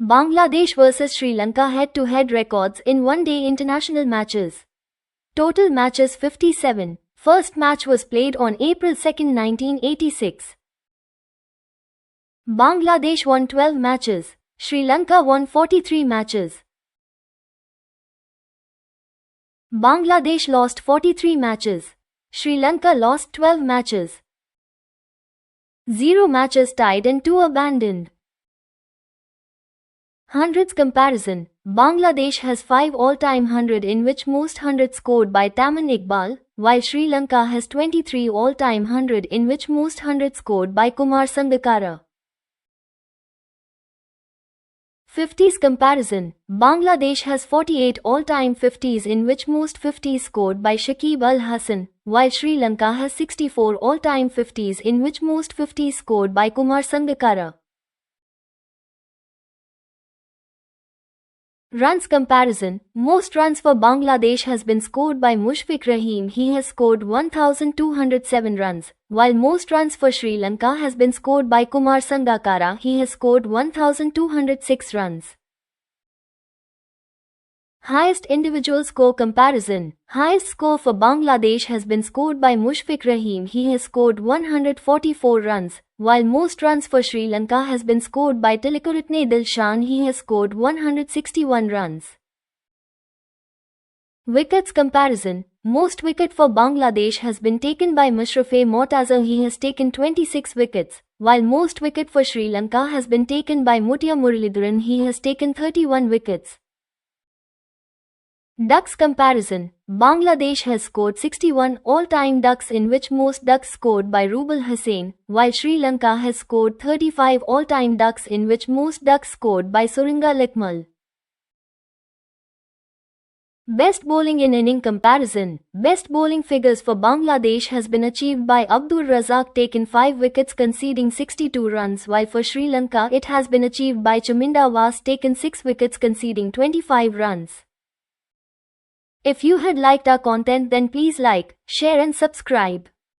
Bangladesh vs Sri Lanka head-to-head records in one-day international matches. Total matches 57. First match was played on April 2, 1986. Bangladesh won 12 matches. Sri Lanka won 43 matches. Bangladesh lost 43 matches. Sri Lanka lost 12 matches. 0 matches tied and 2 abandoned. Hundreds comparison. Bangladesh has 5 all-time 100 in which most 100 scored by Tamin Iqbal, while Sri Lanka has 23 all-time 100 in which most 100 scored by Kumar Sangakkara. 50s comparison. Bangladesh has 48 all-time 50s in which most 50s scored by Shakib Al Hasan, while Sri Lanka has 64 all-time 50s in which most 50s scored by Kumar Sangakkara. Runs comparison. Most runs for Bangladesh has been scored by Mushfiq Rahim. He has scored 1207 runs, while most runs for Sri Lanka has been scored by Kumar Sangakkara. He has scored 1206 runs. Highest individual score comparison. Highest score for Bangladesh has been scored by Mushfiq Rahim. He has scored 144 runs, while most runs for Sri Lanka has been scored by Tilakaratne Dilshan. He has scored 161 runs. Wickets comparison. Most wicket for Bangladesh has been taken by Mushraf-e Mortaza. He has taken 26 wickets, while most wicket for Sri Lanka has been taken by Mutia Muralidharan. He has taken 31 wickets. Ducks comparison. Bangladesh has scored 61 all-time ducks in which most ducks scored by Rubal Hussain, while Sri Lanka has scored 35 all-time ducks in which most ducks scored by Suringa Likmal. Best bowling in inning comparison. Best bowling figures for Bangladesh has been achieved by Abdur Razak, taken 5 wickets conceding 62 runs, while for Sri Lanka it has been achieved by Chaminda Was, taken 6 wickets conceding 25 runs. If you had liked our content, then please like, share and subscribe.